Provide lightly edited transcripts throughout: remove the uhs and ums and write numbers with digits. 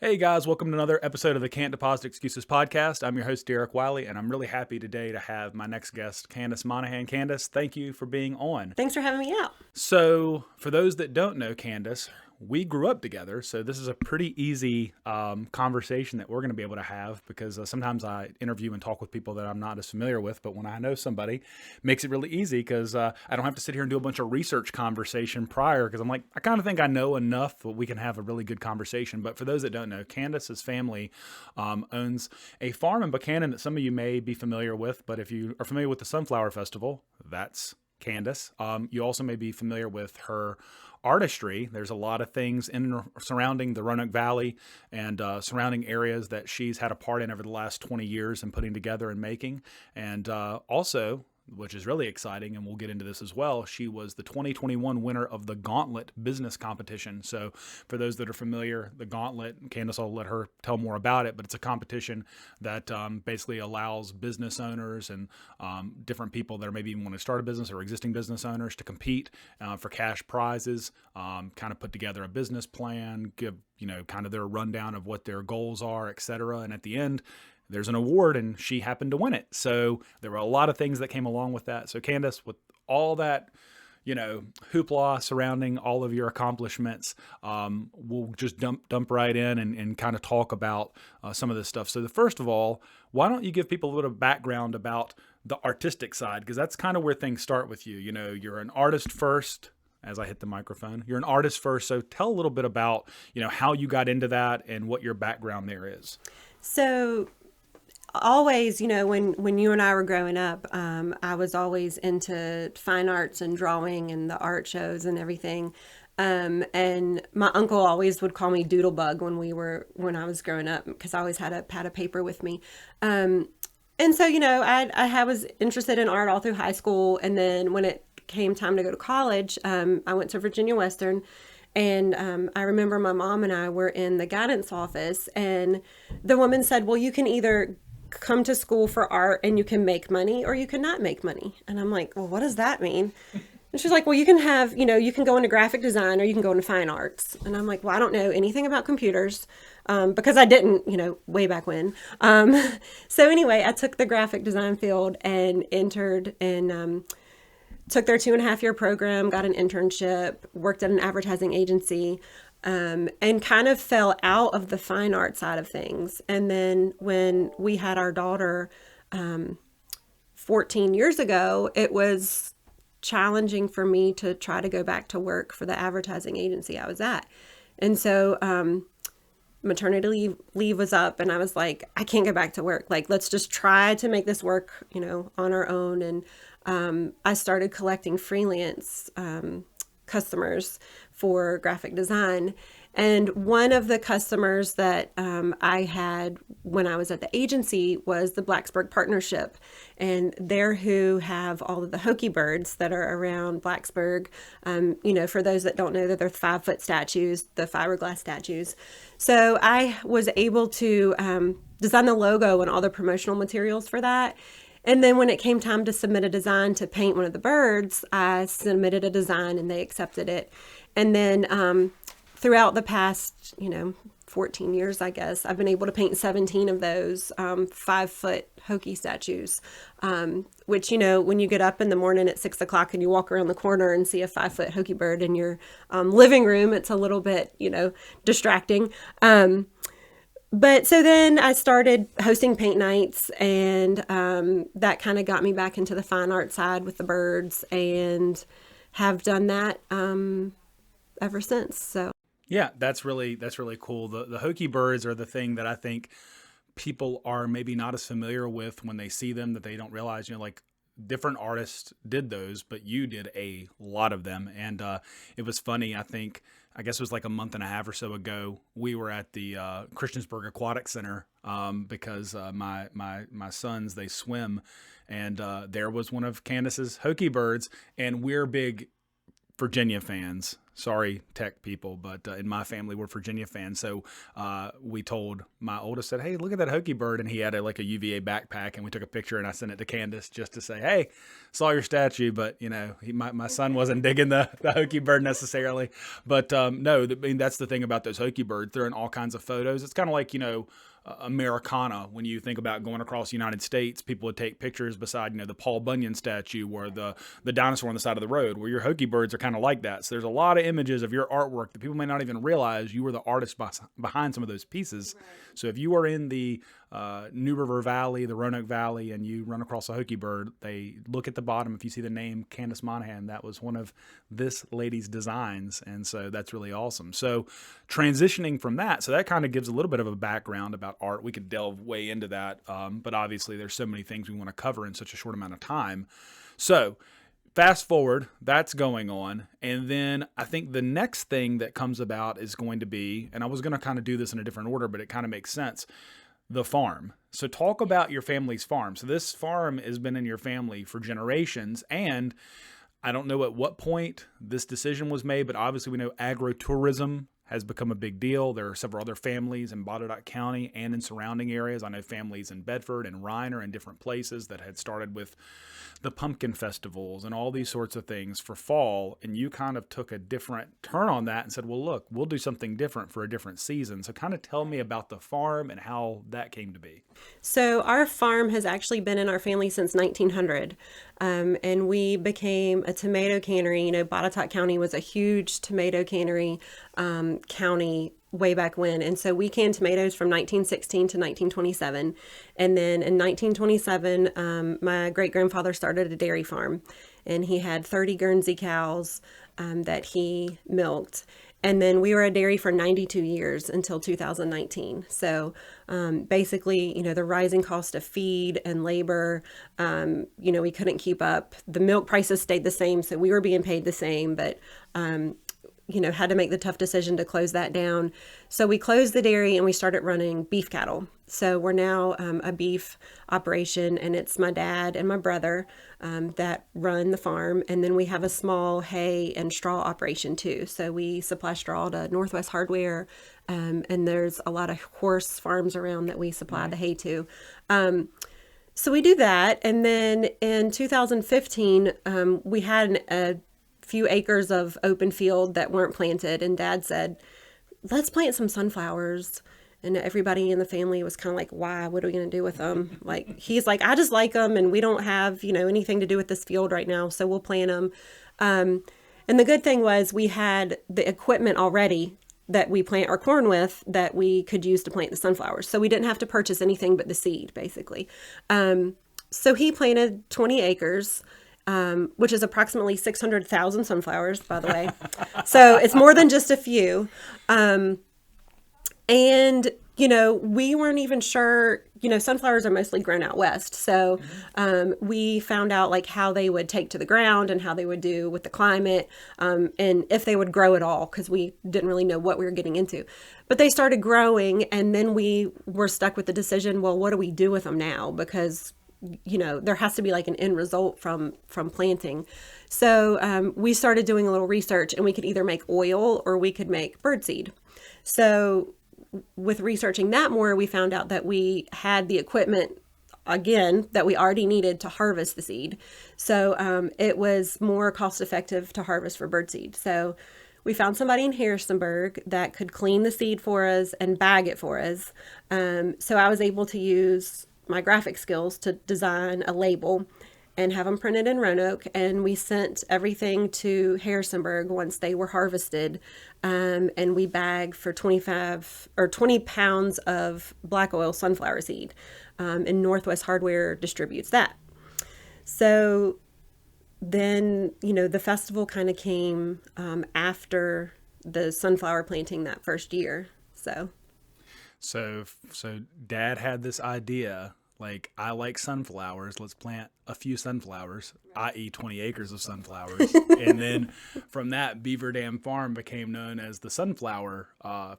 Hey guys, welcome to another episode of the Can't Deposit Excuses podcast. I'm your host, Derek Wiley, and I'm really happy today to have my next guest, Candace Monaghan. Candace, thank you for being on. Thanks for having me out. So, for those that don't know Candace, we grew up together, so this is a pretty easy conversation that we're going to be able to have because sometimes I interview and talk with people that I'm not as familiar with, but when I know somebody, it makes it really easy because I don't have to sit here and do a bunch of research conversation prior because I'm like, I kind of think I know enough that we can have a really good conversation. But for those that don't know, Candace's family owns a farm in Buchanan that some of you may be familiar with, but if you are familiar with the Sunflower Festival, that's Candace. You also may be familiar with her artistry. There's a lot of things in and surrounding the Roanoke Valley and surrounding areas that she's had a part in over the last 20 years and putting together and making. And also, which is really exciting, and we'll get into this as well, she was the 2021 winner of the Gauntlet business competition. So for those that are familiar, the Gauntlet, Candace, I'll let her tell more about it, but it's a competition that basically allows business owners and different people that are maybe even want to start a business or existing business owners to compete for cash prizes, kind of put together a business plan, give kind of their rundown of what their goals are, etc. And at the end, there's an award, and she happened to win it. So there were a lot of things that came along with that. So Candace, with all that, hoopla surrounding all of your accomplishments, we'll just dump right in and kind of talk about some of this stuff. So first of all, why don't you give people a little background about the artistic side? Because that's kind of where things start with you. You're an artist first. As I hit the microphone, you're an artist first. So tell a little bit about, how you got into that and what your background there is. So always, when you and I were growing up, I was always into fine arts and drawing and the art shows and everything. And my uncle always would call me Doodlebug when I was growing up because I always had a pad of paper with me. And so, I was interested in art all through high school. And then when it came time to go to college, I went to Virginia Western. And I remember my mom and I were in the guidance office, and the woman said, well, you can either come to school for art and you can make money or you can not make money. And I'm like, well, what does that mean? And she's like, well, you can have, you can go into graphic design or you can go into fine arts. And I'm like, well, I don't know anything about computers because I didn't, way back when. So anyway, I took the graphic design field and entered and took their 2.5-year program, got an internship, worked at an advertising agency, and kind of fell out of the fine art side of things. And then when we had our daughter 14 years ago, it was challenging for me to try to go back to work for the advertising agency I was at. And so maternity leave was up, and I was like, I can't go back to work. Like, let's just try to make this work, on our own. And I started collecting freelance customers for graphic design. And one of the customers that I had when I was at the agency was the Blacksburg Partnership. And they're who have all of the Hokie birds that are around Blacksburg. For those that don't know, that they're 5-foot statues, the fiberglass statues. So I was able to design the logo and all the promotional materials for that. And then when it came time to submit a design to paint one of the birds, I submitted a design and they accepted it. And then throughout the past, 14 years, I guess, I've been able to paint 17 of those 5-foot Hokie statues, which, when you get up in the morning at 6 o'clock and you walk around the corner and see a 5-foot Hokie bird in your living room, it's a little bit, distracting. But so then I started hosting paint nights, and that kind of got me back into the fine art side with the birds, and have done that ever since. So Yeah, that's really cool. The Hokie birds are the thing that I think people are maybe not as familiar with when they see them, that they don't realize, like different artists did those, but you did a lot of them. And it was funny, I guess it was like a month and a half or so ago, we were at the Christiansburg Aquatic Center because my sons, they swim, and there was one of Candace's Hokie birds, and we're big Virginia fans. Sorry, tech people, but in my family, we're Virginia fans. So we told my oldest, said, "Hey, look at that Hokie bird," and he had like a UVA backpack, and we took a picture, and I sent it to Candace just to say, "Hey, saw your statue," but my son wasn't digging the Hokie bird necessarily. But no, I mean that's the thing about those Hokie birds; they're in all kinds of photos. It's kind of like Americana. When you think about going across the United States, people would take pictures beside, the Paul Bunyan statue or the dinosaur on the side of the road, where your Hokie birds are kind of like that. So there's a lot of images of your artwork that people may not even realize you were the artist behind some of those pieces. Right. So if you are in the New River Valley, the Roanoke Valley, and you run across a Hokie bird, they look at the bottom. If you see the name Candace Monaghan, that was one of this lady's designs. And so that's really awesome. So transitioning from that, so that kind of gives a little bit of a background about art. We could delve way into that, but obviously there's so many things we want to cover in such a short amount of time. So fast forward, that's going on. And then I think the next thing that comes about is going to be, and I was going to kind of do this in a different order, but it kind of makes sense, the farm. So talk about your family's farm. So this farm has been in your family for generations, and I don't know at what point this decision was made, but obviously we know agritourism has become a big deal. There are several other families in Botetourt County and in surrounding areas. I know families in Bedford and Reiner and different places that had started with the pumpkin festivals and all these sorts of things for fall. And you kind of took a different turn on that and said, well, look, we'll do something different for a different season. So kind of tell me about the farm and how that came to be. So our farm has actually been in our family since 1900. And we became a tomato cannery. Botetourt County was a huge tomato cannery county way back when. And so we canned tomatoes from 1916 to 1927. And then in 1927, my great-grandfather started a dairy farm. And he had 30 Guernsey cows that he milked. And then we were a dairy for 92 years until 2019. So basically, the rising cost of feed and labor, we couldn't keep up. The milk prices stayed the same, so we were being paid the same, but had to make the tough decision to close that down. So we closed the dairy and we started running beef cattle. So we're now a beef operation, and it's my dad and my brother that run the farm. And then we have a small hay and straw operation too. So we supply straw to Northwest Hardware, and there's a lot of horse farms around that we supply the hay to. So we do that. And then in 2015, we had a few acres of open field that weren't planted, and Dad said, let's plant some sunflowers. And everybody in the family was kind of like, why? What are we going to do with them? He's like, I just like them, and we don't have, anything to do with this field right now, so we'll plant them. And the good thing was we had the equipment already that we plant our corn with that we could use to plant the sunflowers. So we didn't have to purchase anything but the seed, basically. So he planted 20 acres. Which is approximately 600,000 sunflowers, by the way. So it's more than just a few. And, we weren't even sure, sunflowers are mostly grown out west. So we found out how they would take to the ground and how they would do with the climate, and if they would grow at all, because we didn't really know what we were getting into. But they started growing, and then we were stuck with the decision, well, what do we do with them now? Because there has to be an end result from planting. So we started doing a little research, and we could either make oil or we could make birdseed. So with researching that more, we found out that we had the equipment, again, that we already needed to harvest the seed. So it was more cost effective to harvest for birdseed. So we found somebody in Harrisonburg that could clean the seed for us and bag it for us. So I was able to use my graphic skills to design a label and have them printed in Roanoke. And we sent everything to Harrisonburg once they were harvested. And we bagged for 20 pounds of black oil sunflower seed. And Northwest Hardware distributes that. So then, the festival kind of came after the sunflower planting that first year. So Dad had this idea, Like, I like sunflowers. Let's plant a few sunflowers, i.e., 20 acres of sunflowers. And then from that, Beaver Dam Farm became known as the Sunflower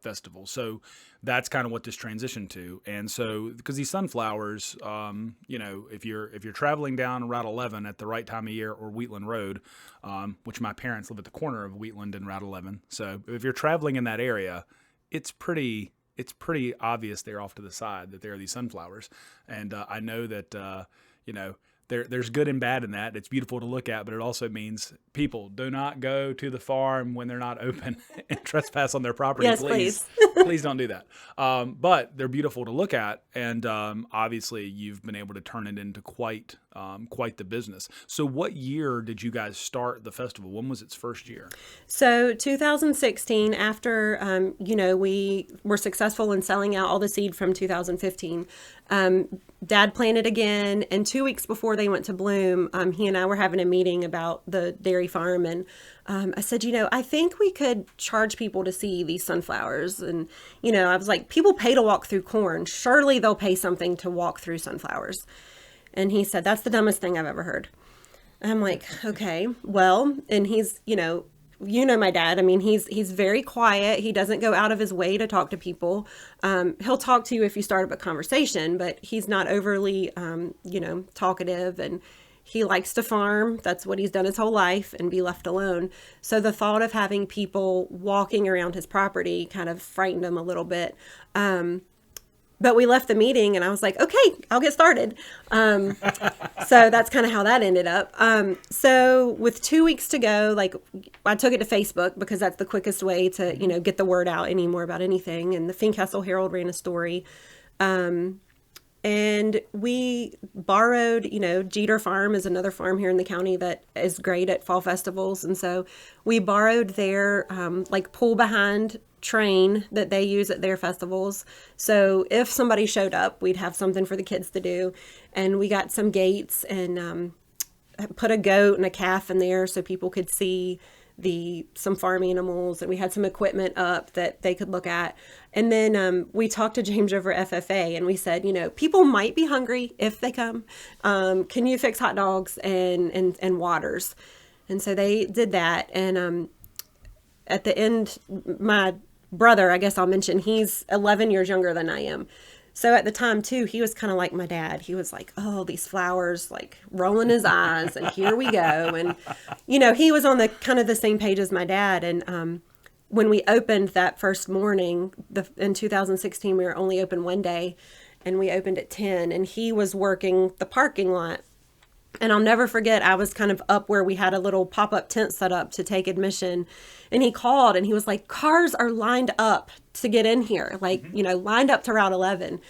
Festival. So that's kind of what this transitioned to. And so, because these sunflowers, if you're traveling down Route 11 at the right time of year, or Wheatland Road, which my parents live at the corner of Wheatland and Route 11. So if you're traveling in that area, it's pretty obvious there off to the side that there are these sunflowers. And I know that, there's good and bad in that. It's beautiful to look at, but it also means people do not go to the farm when they're not open and trespass on their property. Yes, please. Please don't do that. But they're beautiful to look at. And obviously you've been able to turn it into quite the business. So what year did you guys start the festival? When was its first year? So 2016, after, we were successful in selling out all the seed from 2015, Dad planted again. And 2 weeks before they went to bloom, he and I were having a meeting about the dairy farm. And I said, I think we could charge people to see these sunflowers. And, I was like, people pay to walk through corn. Surely they'll pay something to walk through sunflowers. And he said, that's the dumbest thing I've ever heard. And I'm like, okay, well, and he's, my dad. I mean, he's very quiet. He doesn't go out of his way to talk to people. He'll talk to you if you start up a conversation, but he's not overly, talkative, and he likes to farm. That's what he's done his whole life, and be left alone. So the thought of having people walking around his property kind of frightened him a little bit. But we left the meeting and I was like, okay, I'll get started. So that's kind of how that ended up. So with 2 weeks to go, I took it to Facebook because that's the quickest way to, get the word out anymore about anything. And the Fincastle Herald ran a story. And we borrowed, Jeter Farm is another farm here in the county that is great at fall festivals. And so we borrowed their pull behind train that they use at their festivals. So if somebody showed up, we'd have something for the kids to do. And we got some gates and put a goat and a calf in there so people could see some farm animals, and we had some equipment up that they could look at. And then we talked to James River FFA and we said, people might be hungry if they come. Can you fix hot dogs and waters? And so they did that. And at the end, my brother, I guess I'll mention, he's 11 years younger than I am. So at the time too, he was kind of like my dad. He was like, oh, these flowers, rolling his eyes, and here we go. And, he was on the kind of the same page as my dad. And when we opened that first morning, in 2016, we were only open one day, and we opened at 10, and he was working the parking lot. And I'll never forget, I was kind of up where we had a little pop-up tent set up to take admission. And he called and he was like, cars are lined up to get in here, lined up to Route 11.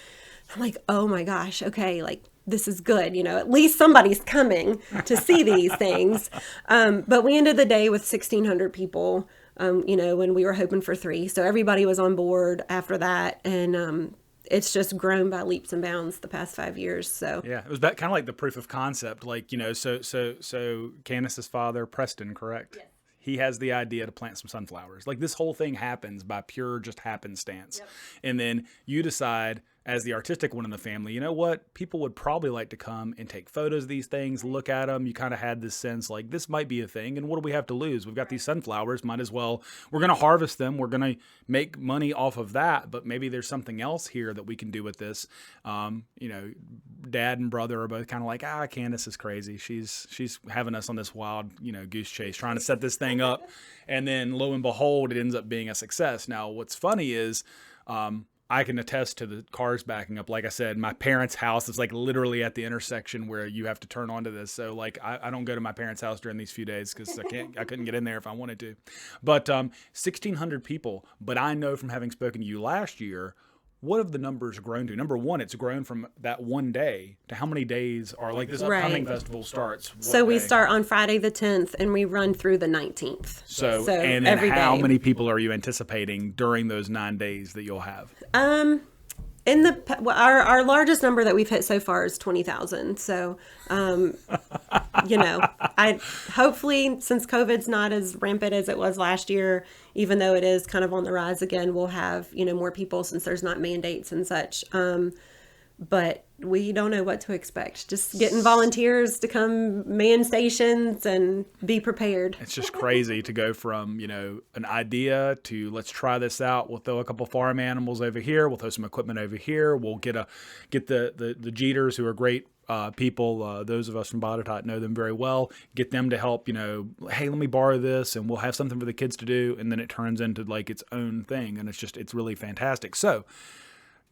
I'm like, oh my gosh, okay, this is good. At least somebody's coming to see these things. But we ended the day with 1,600 people, when we were hoping for 3. So everybody was on board after that. And it's just grown by leaps and bounds the past 5 years. So yeah, it was kind of like the proof of concept. So Candace's father, Preston, correct? Yes. He has the idea to plant some sunflowers. This whole thing happens by pure just happenstance. Yep. And then you decide, as the artistic one in the family, you know what? People would probably like to come and take photos of these things, look at them. You kind of had this sense this might be a thing. And what do we have to lose? We've got these sunflowers. Might as well, we're going to harvest them. We're going to make money off of that. But maybe there's something else here that we can do with this. Dad and brother are both kind of like, Candace is crazy. She's having us on this wild, goose chase, trying to set this thing up. And then lo and behold, it ends up being a success. Now, what's funny is, I can attest to the cars backing up. Like I said, my parents' house is literally at the intersection where you have to turn onto this. So I don't go to my parents' house during these few days because I couldn't get in there if I wanted to. But 1,600 people. But I know from having spoken to you last year, what have the numbers grown to? Number one, it's grown from that one day to how many days are this upcoming festival starts? So we start on Friday the 10th and we run through the 19th. So and then how many people are you anticipating during those 9 days that you'll have? Our largest number that we've hit so far is 20,000. So, I hopefully, since COVID's not as rampant as it was last year, even though it is kind of on the rise again, we'll have, more people since there's not mandates and such. but we don't know what to expect. Just getting volunteers to come man stations and be prepared. It's just crazy to go from, an idea to let's try this out. We'll throw a couple farm animals over here. We'll throw some equipment over here. We'll get the Jeters, who are great people. Those of us from Botetourt know them very well. Get them to help, hey, let me borrow this and we'll have something for the kids to do. And then it turns into like its own thing. And it's really fantastic. So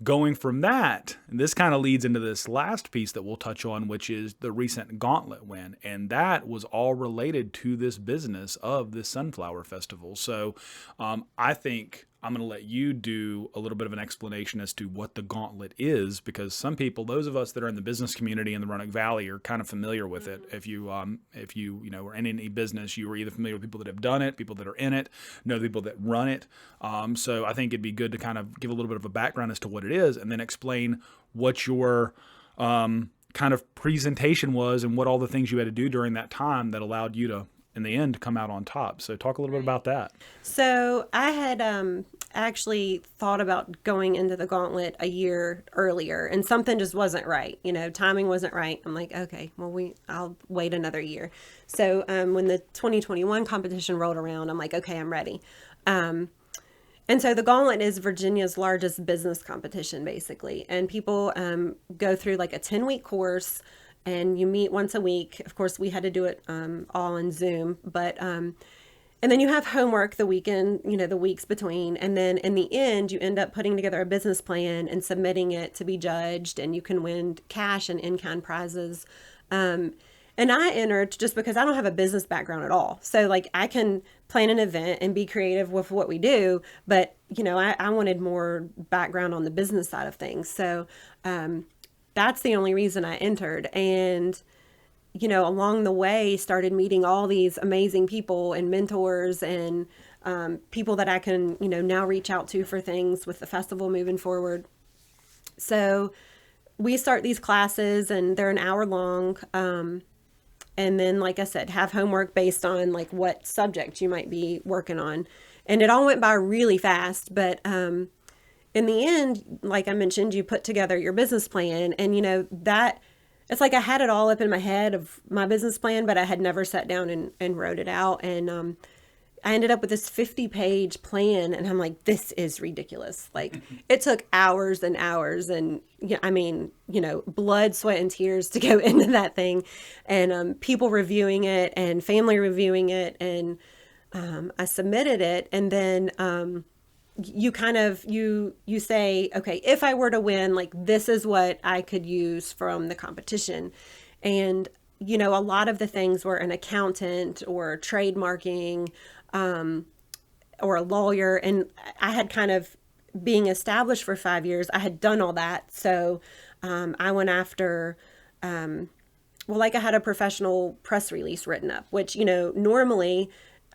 going from that, and this kind of leads into this last piece that we'll touch on, which is the recent Gauntlet win. And that was all related to this business of this Sunflower Festival. So I think I'm going to let you do a little bit of an explanation as to what the Gauntlet is, because some people, those of us that are in the business community in the Roanoke Valley, are kind of familiar with it. If you are in any business, you are either familiar with people that have done it, people that are in it, know the people that run it. So I think it'd be good to kind of give a little bit of a background as to what it is, and then explain what your kind of presentation was and what all the things you had to do during that time that allowed you to, in the end, come out on top. So talk a little bit about that. So I had actually thought about going into the Gauntlet a year earlier, and something just wasn't right. Timing wasn't right. I'm like, okay, well, I'll wait another year. So when the 2021 competition rolled around, I'm like, okay, I'm ready. And so the Gauntlet is Virginia's largest business competition, basically. And people go through like a 10-week course, and you meet once a week. Of course, we had to do it all on Zoom, but and then you have homework the weekend, the weeks between. And then in the end, you end up putting together a business plan and submitting it to be judged, and you can win cash and in-kind prizes. And I entered just because I don't have a business background at all. So like I can plan an event and be creative with what we do, but I wanted more background on the business side of things. So that's the only reason I entered. And along the way, started meeting all these amazing people and mentors and people that I can, now reach out to for things with the festival moving forward. So we start these classes, and they're an hour long. And then, like I said, have homework based on like what subject you might be working on. And it all went by really fast. But in the end, like I mentioned, you put together your business plan, and that it's like I had it all up in my head of my business plan, but I had never sat down and wrote it out. And I ended up with this 50-page plan, and I'm like, this is ridiculous. Like it took hours and hours, and blood, sweat, and tears to go into that thing, and people reviewing it and family reviewing it, and I submitted it, and then you say, okay, if I were to win, like this is what I could use from the competition. And a lot of the things were an accountant or trademarking or a lawyer. And I had kind of, being established for 5 years, I had done all that. So I went after, I had a professional press release written up, which, normally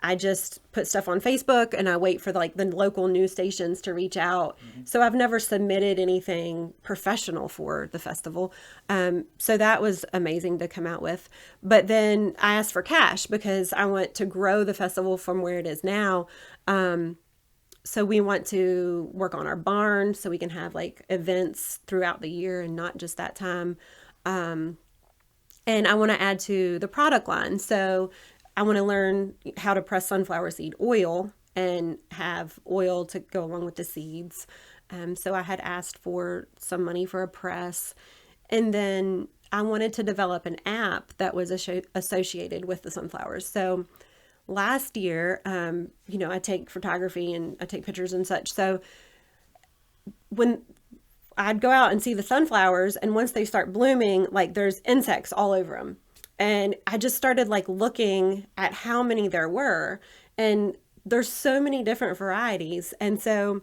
I just put stuff on Facebook and I wait for the local news stations to reach out. Mm-hmm. So I've never submitted anything professional for the festival. So that was amazing to come out with. But then I asked for cash because I want to grow the festival from where it is now. So we want to work on our barn so we can have events throughout the year and not just that time. And I want to add to the product line. So I want to learn how to press sunflower seed oil and have oil to go along with the seeds. So I had asked for some money for a press. And then I wanted to develop an app that was associated with the sunflowers. So last year, I take photography and I take pictures and such. So when I'd go out and see the sunflowers, and once they start blooming, there's insects all over them. And I just started looking at how many there were, and there's so many different varieties. And so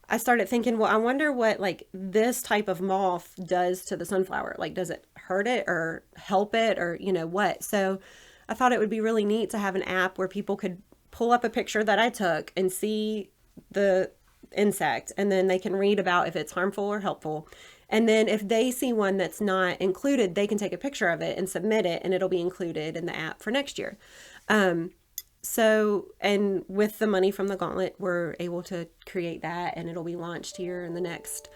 I started thinking, well, I wonder what this type of moth does to the sunflower. Does it hurt it or help it or, what? So I thought it would be really neat to have an app where people could pull up a picture that I took and see the insect, and then they can read about if it's harmful or helpful. And then if they see one that's not included, they can take a picture of it and submit it, and it'll be included in the app for next year. And with the money from the Gauntlet, we're able to create that, and it'll be launched here in the next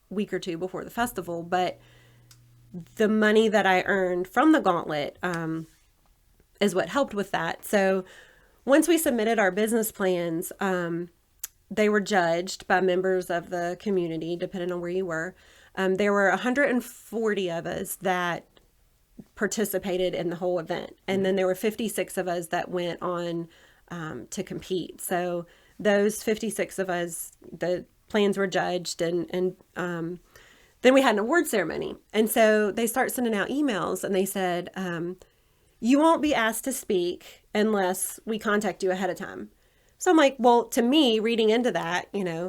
week or two before the festival, but the money that I earned from the gauntlet is what helped with that. So once we submitted our business plans, they were judged by members of the community, depending on where you were. There were 140 of us that participated in the whole event. And then there were 56 of us that went on to compete. So those 56 of us, the plans were judged, and then we had an award ceremony. And so they start sending out emails, and they said, you won't be asked to speak unless we contact you ahead of time. So I'm like, well, to me, reading into that,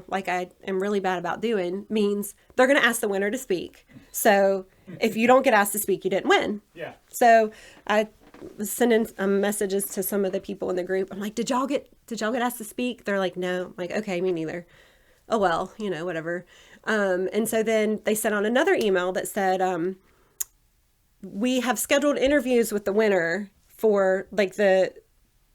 like I am really bad about doing, means they're going to ask the winner to speak. So if you don't get asked to speak, you didn't win. Yeah. So I was sending messages to some of the people in the group. I'm like, did y'all get asked to speak? They're like, no. I'm like, okay, me neither. Oh, well, whatever. And so then they sent on another email that said, we have scheduled interviews with the winner for like the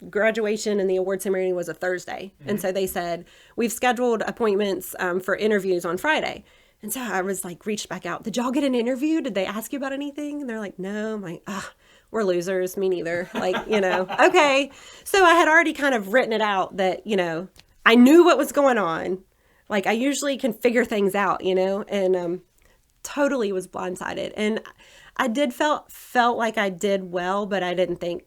graduation, and the award ceremony was a Thursday. Mm-hmm. And so they said, we've scheduled appointments for interviews on Friday. And so I was like, reached back out. Did y'all get an interview? Did they ask you about anything? And they're like, no. I'm like, we're losers. Me neither. Like, okay. So I had already kind of written it out that, I knew what was going on. Like I usually can figure things out, and totally was blindsided. And I did felt like I did well, but I didn't think,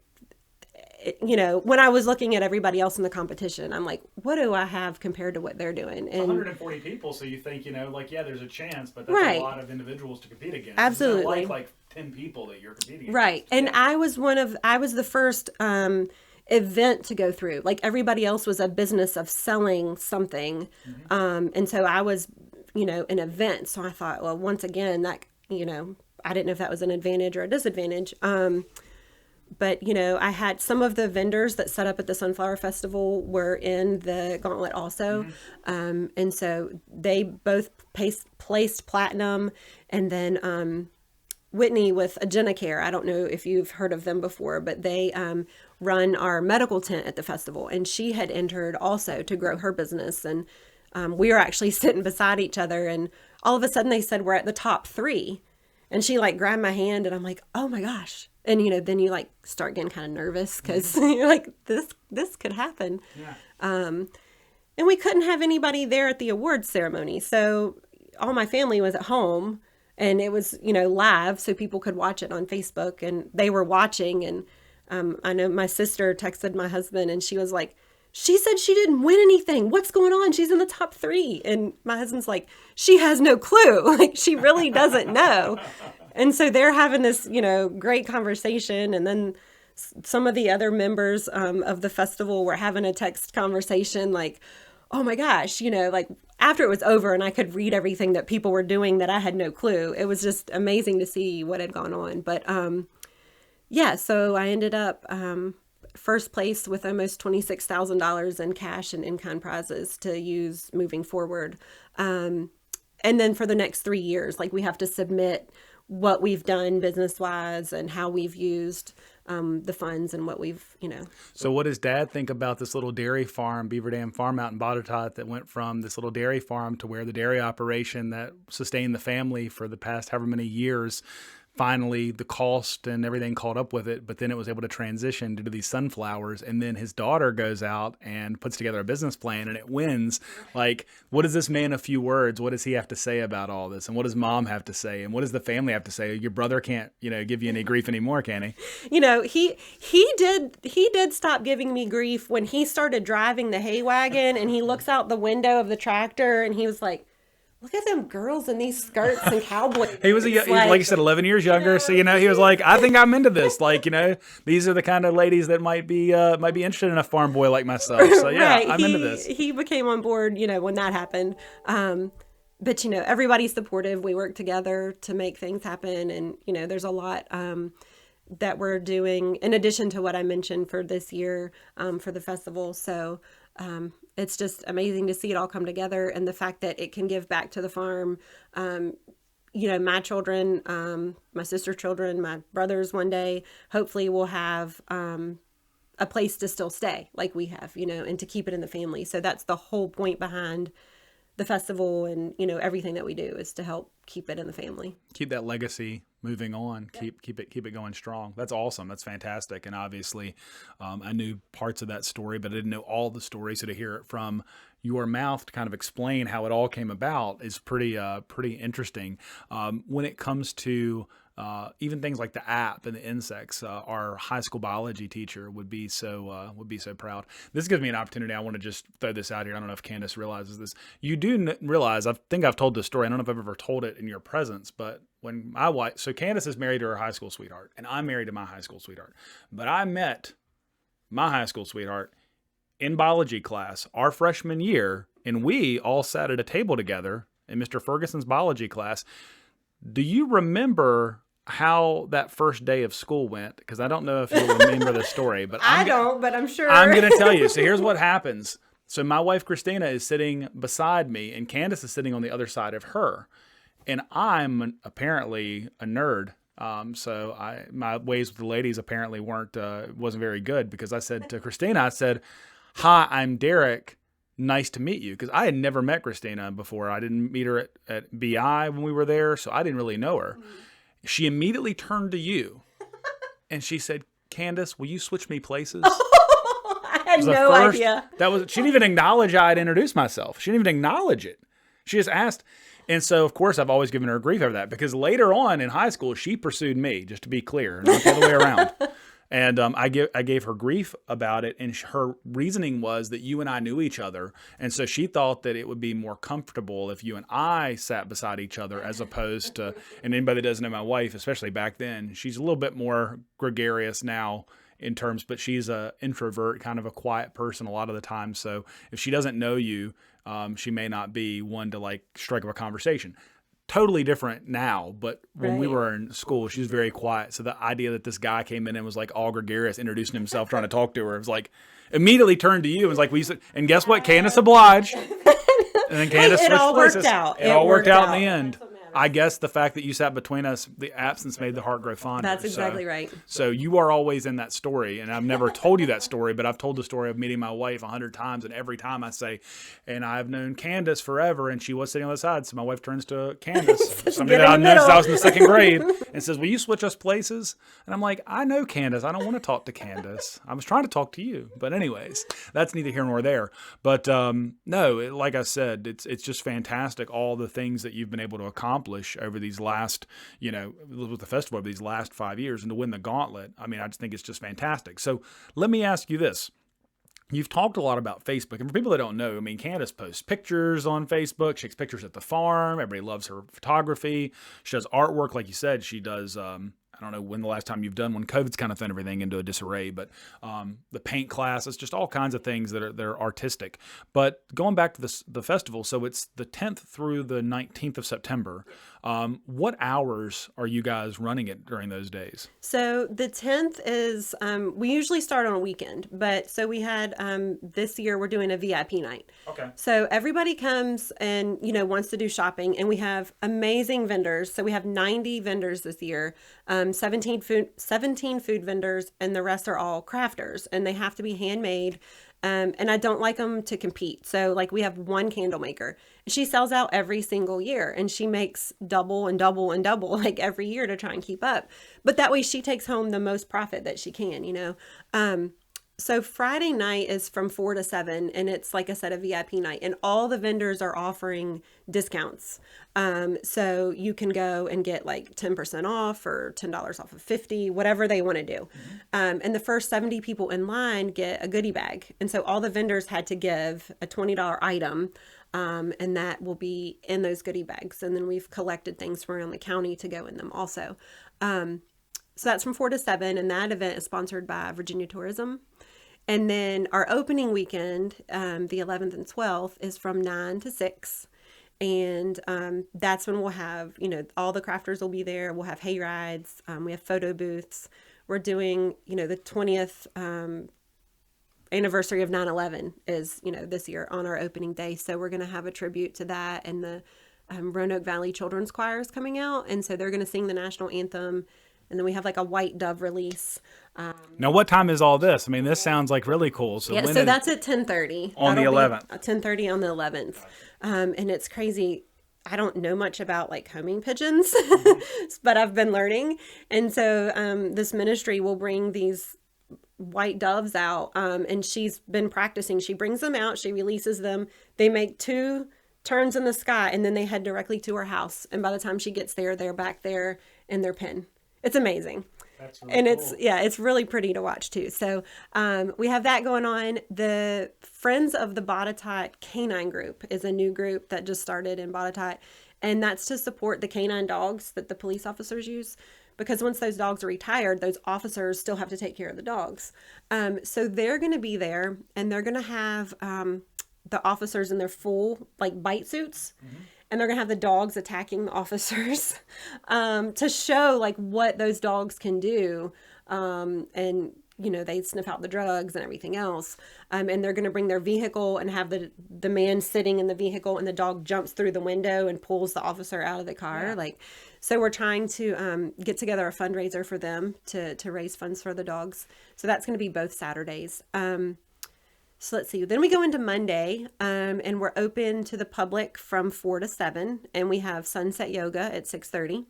when I was looking at everybody else in the competition, I'm like, what do I have compared to what they're doing? And 140 people, so you think, yeah, there's a chance, but that's right. A lot of individuals to compete against. Absolutely. It's like 10 people that you're competing right. against. And yeah. I was the first event to go through. Like everybody else was a business of selling something. Mm-hmm. And so I was, an event. So I thought, well, once again, that, I didn't know if that was an advantage or a disadvantage. But, I had some of the vendors that set up at the Sunflower Festival were in the gauntlet also. Mm-hmm. And so they both placed platinum. And then Whitney with AgenaCare, I don't know if you've heard of them before, but they run our medical tent at the festival. And she had entered also to grow her business. And we were actually sitting beside each other. And all of a sudden they said, we're at the top 3. And she like grabbed my hand, and I'm like, oh my gosh. And, then you like start getting kind of nervous because you're like, this could happen. Yeah. And we couldn't have anybody there at the awards ceremony. So all my family was at home, and it was, live, so people could watch it on Facebook, and they were watching. And I know my sister texted my husband, and she was like, she said she didn't win anything. What's going on? She's in the top 3. And my husband's like, she has no clue. Like, she really doesn't know. And so they're having this, great conversation. And then some of the other members of the festival were having a text conversation like, oh my gosh, like after it was over and I could read everything that people were doing that I had no clue. It was just amazing to see what had gone on. But yeah, so I ended up first place with almost $26,000 in cash and in-kind prizes to use moving forward. And then for the next 3 years, like we have to submit what we've done business-wise and how we've used the funds and what we've, So what does Dad think about this little dairy farm, Beaver Dam Farm out in Botetourt, that went from this little dairy farm to where the dairy operation that sustained the family for the past however many years, finally the cost and everything caught up with it, but then it was able to transition to these sunflowers, and then his daughter goes out and puts together a business plan and it wins. Like, what does this man, a few words, what does he have to say about all this? And what does Mom have to say? And what does the family have to say? Your brother can't, give you any grief anymore, can he? He did stop giving me grief when he started driving the hay wagon and he looks out the window of the tractor and he was like, look at them girls in these skirts and cowboy. He was, like you said, 11 years younger. So, he was like, I think I'm into this. Like, these are the kind of ladies that might be interested in a farm boy like myself. So, yeah, right. I'm into this. He became on board, when that happened. But, everybody's supportive. We work together to make things happen. And, there's a lot that we're doing in addition to what I mentioned for this year for the festival. So, it's just amazing to see it all come together, and the fact that it can give back to the farm. My children, my sister's children, my brothers one day, hopefully will have a place to still stay like we have, and to keep it in the family. So that's the whole point behind the festival and, everything that we do is to help keep it in the family. Keep that legacy moving on. Yep. Keep it going strong. That's awesome. That's fantastic. And obviously, I knew parts of that story, but I didn't know all the story. So to hear it from your mouth to kind of explain how it all came about is pretty interesting. When it comes to even things like the app and the insects, our high school biology teacher would be so proud. This gives me an opportunity. I want to just throw this out here. I don't know if Candace realizes this. You do realize, I think I've told this story. I don't know if I've ever told it in your presence, but when my wife, so Candace is married to her high school sweetheart, and I'm married to my high school sweetheart. But I met my high school sweetheart in biology class our freshman year, and we all sat at a table together in Mr. Ferguson's biology class. Do you remember how that first day of school went? Because I don't know if you'll remember the story, but I don't, but I'm sure. I'm going to tell you. So here's what happens. So my wife, Christina, is sitting beside me, and Candace is sitting on the other side of her. And I'm apparently a nerd. So my ways with the ladies apparently wasn't very good, because I said to Christina, I said, "Hi, I'm Derek. Nice to meet you." Because I had never met Christina before. I didn't meet her at BI when we were there, so I didn't really know her. She immediately turned to you and she said, "Candace, will you switch me places?" I had no idea. She didn't even acknowledge I had introduced myself. She didn't even acknowledge it. She just asked. And so, of course, I've always given her grief over that, because later on in high school, she pursued me, just to be clear, not the other way around. And I gave her grief about it, and her reasoning was that you and I knew each other, and so she thought that it would be more comfortable if you and I sat beside each other, as opposed to, and anybody that doesn't know my wife, especially back then, she's a little bit more gregarious now in terms, but she's a introvert, kind of a quiet person a lot of the time. So if she doesn't know you, she may not be one to like strike up a conversation. Totally different now, but when we were in school, she was very quiet. So the idea that this guy came in and was like all gregarious, introducing himself, trying to talk to her, it was like immediately turned to you. It was like, and guess what? Candace obliged. And then Candace it all places. worked out. It all worked out in the end. I guess the fact that you sat between us, the absence made the heart grow fonder. That's exactly right. So you are always in that story, and I've never told you that story, but I've told the story of meeting my wife 100 times, and every time I say, "And I've known Candace forever," and she was sitting on the side, so my wife turns to Candace, somebody that I've known since I was in the second grade, and says, "Will you switch us places?" And I'm like, "I know Candace. I don't want to talk to Candace. I was trying to talk to you." But anyways, that's neither here nor there. But no, like I said, it's just fantastic, all the things that you've been able to accomplish over these last, with the festival over these last 5 years, and to win the gauntlet. I mean, I just think it's just fantastic. So let me ask you this. You've talked a lot about Facebook, and for people that don't know, I mean, Candace posts pictures on Facebook. She takes pictures at the farm. Everybody loves her photography. She does artwork, like you said. She does, I don't know when the last time you've done one. COVID's kind of thrown everything into a disarray, but the paint classes, just all kinds of things that are artistic. But going back to the festival, so it's the 10th through the 19th of September. What hours are you guys running it during those days? So the 10th is, we usually start on a weekend, but so we had, this year we're doing a VIP night. Okay. So everybody comes and, wants to do shopping, and we have amazing vendors. So we have 90 vendors this year, 17 food vendors, and the rest are all crafters, and they have to be handmade. And I don't like them to compete. So like we have one candle maker. She sells out every single year, and she makes double and double and double like every year to try and keep up. But that way she takes home the most profit that she can, So Friday night is from 4 to 7, and it's, like I said, a VIP night, and all the vendors are offering discounts. So you can go and get like 10% off or $10 off of 50, whatever they want to do. And the first 70 people in line get a goodie bag. And so all the vendors had to give a $20 item, and that will be in those goodie bags. And then we've collected things from around the county to go in them also. So that's from 4 to 7, and that event is sponsored by Virginia Tourism. And then our opening weekend, the 11th and 12th, is from 9 to 6. And that's when we'll have, all the crafters will be there. We'll have hay rides. We have photo booths. We're doing, the 20th anniversary of 9/11 is, this year on our opening day. So we're going to have a tribute to that. And the Roanoke Valley Children's Choir is coming out. And so they're going to sing the national anthem. And then we have like a white dove release. Now, what time is all this? I mean, this sounds like really cool. So Yeah, when so is- that's at 10:30. On the 11th. 10:30 on the 11th. And it's crazy. I don't know much about like homing pigeons, but I've been learning. And so this ministry will bring these white doves out, and she's been practicing. She brings them out, she releases them. They make 2 turns in the sky, and then they head directly to her house. And by the time she gets there, they're back there in their pen. It's amazing. That's really And cool. it's really pretty to watch too. So we have that going on. The Friends of the Botetourt Canine Group is a new group that just started in Botetourt, and that's to support the canine dogs that the police officers use. Because once those dogs are retired, those officers still have to take care of the dogs. So they're going to be there, and they're going to have the officers in their full like bite suits. And they're going to have the dogs attacking the officers to show like what those dogs can do. And, you know, they sniff out the drugs and everything else. And they're going to bring their vehicle and have the man sitting in the vehicle, and the dog jumps through the window and pulls the officer out of the car. Yeah. Like, so we're trying to get together a fundraiser for them to raise funds for the dogs. So that's going to be both Saturdays. So let's see. Then we go into Monday, and we're open to the public from 4 to 7, and we have sunset yoga at 6:30.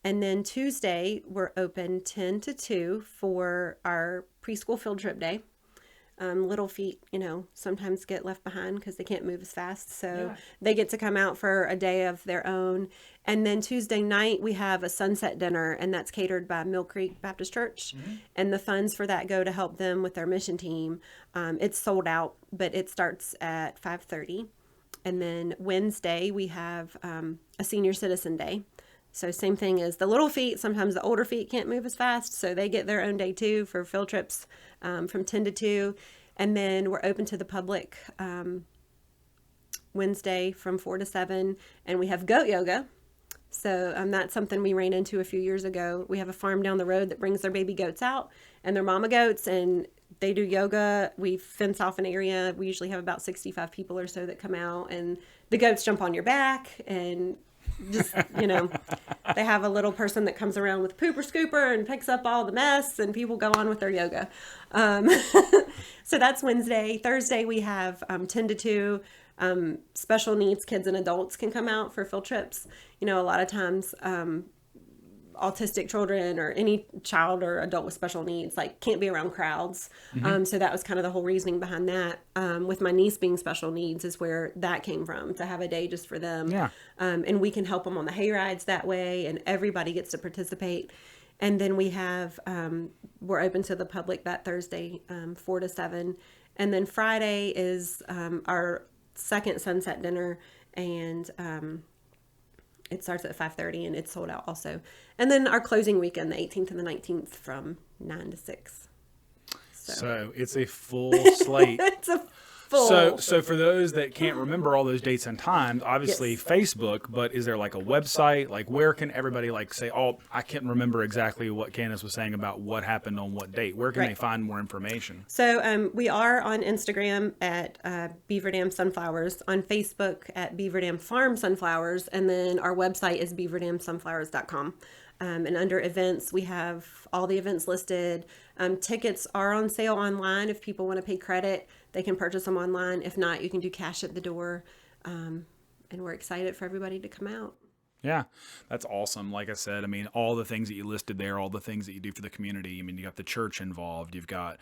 And then Tuesday, we're open 10 to 2 for our preschool field trip day. Little feet, you know, sometimes get left behind because they can't move as fast. So they get to come out for a day of their own. And then Tuesday night, we have a sunset dinner, and that's catered by Mill Creek Baptist Church. And the funds for that go to help them with their mission team. It's sold out, but it starts at 5:30. And then Wednesday, we have a senior citizen day. So same thing as the little feet. Sometimes the older feet can't move as fast, so they get their own day too for field trips from 10 to 2. And then we're open to the public Wednesday from 4 to 7. And we have goat yoga. So that's something we ran into a few years ago. We have a farm down the road that brings their baby goats out and their mama goats, and they do yoga. We fence off an area. We usually have about 65 people or so that come out, and the goats jump on your back and just, you know, they have a little person that comes around with pooper scooper and picks up all the mess, and people go on with their yoga. So that's Wednesday. Thursday, we have 10 to 2. Special needs kids and adults can come out for field trips. You know, a lot of times autistic children or any child or adult with special needs like can't be around crowds. So that was kind of the whole reasoning behind that. With my niece being special needs is where that came from, to have a day just for them. Yeah. And we can help them on the hay rides that way, and everybody gets to participate. And then we have we're open to the public that Thursday 4 to 7. And then Friday is our second sunset dinner, and it starts at 5:30, and it's sold out also. And then our closing weekend, the 18th and the 19th, from 9 to 6. So it's a full slate. It's a full. So for those that can't remember all those dates and times, obviously Yes. Facebook, but is there like a website? Like where can everybody like say, oh, I can't remember exactly what Candace was saying about what happened on what date. Where can Right. they find more information? So we are on Instagram at Beaver Dam Sunflowers, on Facebook at Beaver Dam Farm Sunflowers, and then our website is beaverdamsunflowers.com. And under events, we have all the events listed. Tickets are on sale online. If people want to pay credit, they can purchase them online. If not, you can do cash at the door. And we're excited for everybody to come out. Yeah, that's awesome. Like I said, I mean, all the things that you listed there, all the things that you do for the community. I mean, you got the church involved, you've got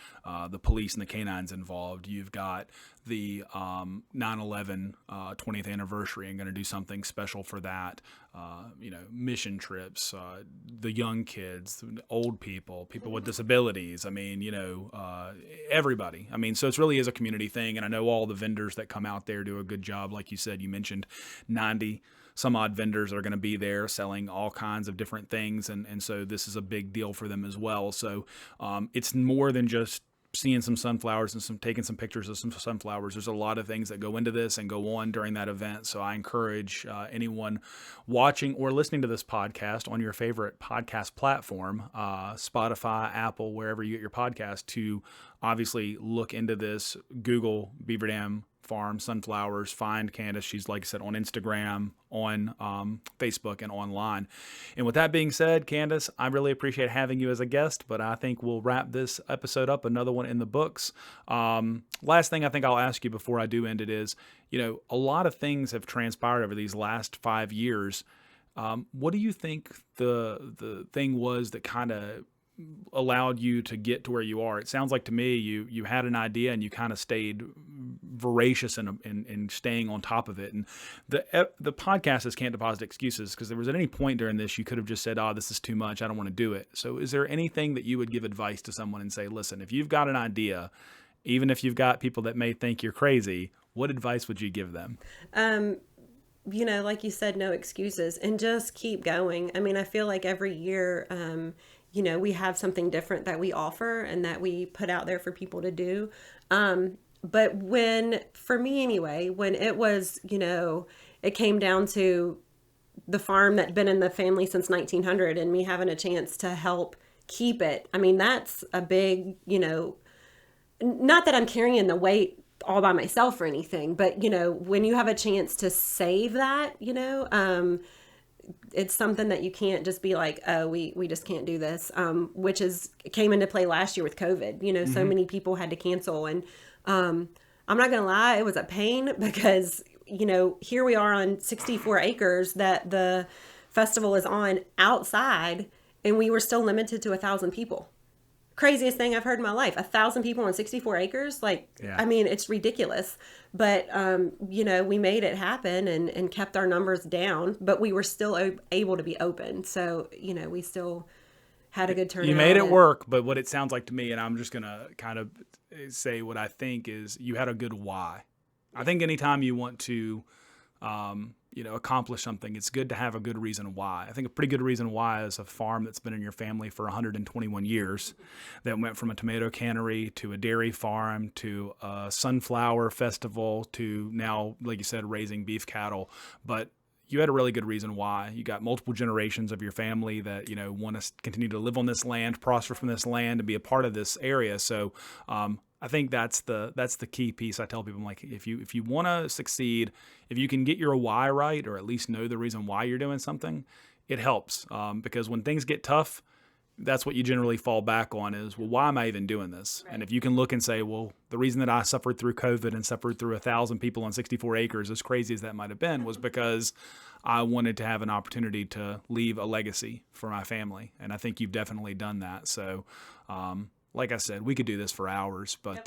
the police and the canines involved, you've got the 9/11 20th anniversary and going to do something special for that. You know, mission trips, the young kids, old people, people with disabilities. I mean, you know, everybody. I mean, so it really is a community thing. And I know all the vendors that come out there do a good job. Like you said, you mentioned 90 some odd vendors are going to be there selling all kinds of different things. And so this is a big deal for them as well. So it's more than just seeing some sunflowers and taking some pictures of some sunflowers. There's a lot of things that go into this and go on during that event. So I encourage anyone watching or listening to this podcast on your favorite podcast platform, Spotify, Apple, wherever you get your podcast, to obviously look into this. Google Beaver Dam farm, sunflowers, find Candace. She's, like I said, on Instagram, on Facebook, and online. And with that being said, Candace, I really appreciate having you as a guest, but I think we'll wrap this episode up, another one in the books. Last thing I think I'll ask you before I do end it is, a lot of things have transpired over these last 5 years. What do you think the thing was that kind of allowed you to get to where you are? It sounds like to me you had an idea and you kind of stayed voracious in staying on top of it. And the podcast is Can't Deposit Excuses, because there was at any point during this you could have just said, "Oh, this is too much. I don't want to do it." So is there anything that you would give advice to someone and say, "Listen, if you've got an idea, even if you've got people that may think you're crazy, what advice would you give them?" Like you said, no excuses, and just keep going. I mean, I feel like every year, we have something different that we offer and that we put out there for people to do. But for me anyway, when it was, it came down to the farm that'd been in the family since 1900 and me having a chance to help keep it. I mean, that's a big, not that I'm carrying the weight all by myself or anything, but when you have a chance to save that, it's something that you can't just be like, oh, we just can't do this, which came into play last year with COVID. So many people had to cancel, and I'm not gonna lie, it was a pain because here we are on 64 acres that the festival is on outside, and we were still limited to 1,000 people. Craziest thing I've heard in my life. 1,000 people on 64 acres. Yeah. I mean, it's ridiculous. But, we made it happen and kept our numbers down, but we were still able to be open. So, we still had a good turnout. You made it work, but what it sounds like to me, and I'm just going to kind of say what I think is, you had a good why. I think anytime you want to, accomplish something, it's good to have a good reason why. I think a pretty good reason why is a farm that's been in your family for 121 years, that went from a tomato cannery to a dairy farm to a sunflower festival to now, like you said, raising beef cattle. But you had a really good reason why. You got multiple generations of your family that, want to continue to live on this land, prosper from this land, and be a part of this area. So, I think that's the key piece. I tell people, I'm like, if you want to succeed, if you can get your why right, or at least know the reason why you're doing something, it helps. Because when things get tough, that's what you generally fall back on is, well, why am I even doing this? Right. And if you can look and say, well, the reason that I suffered through COVID and suffered through 1,000 people on 64 acres, as crazy as that might have been, was because I wanted to have an opportunity to leave a legacy for my family. And I think you've definitely done that. So, like I said, we could do this for hours, but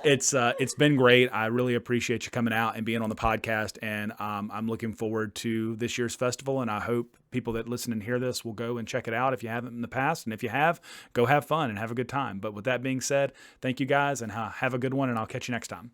it's been great. I really appreciate you coming out and being on the podcast, and I'm looking forward to this year's festival, and I hope people that listen and hear this will go and check it out if you haven't in the past, and if you have, go have fun and have a good time. But with that being said, thank you guys, and have a good one, and I'll catch you next time.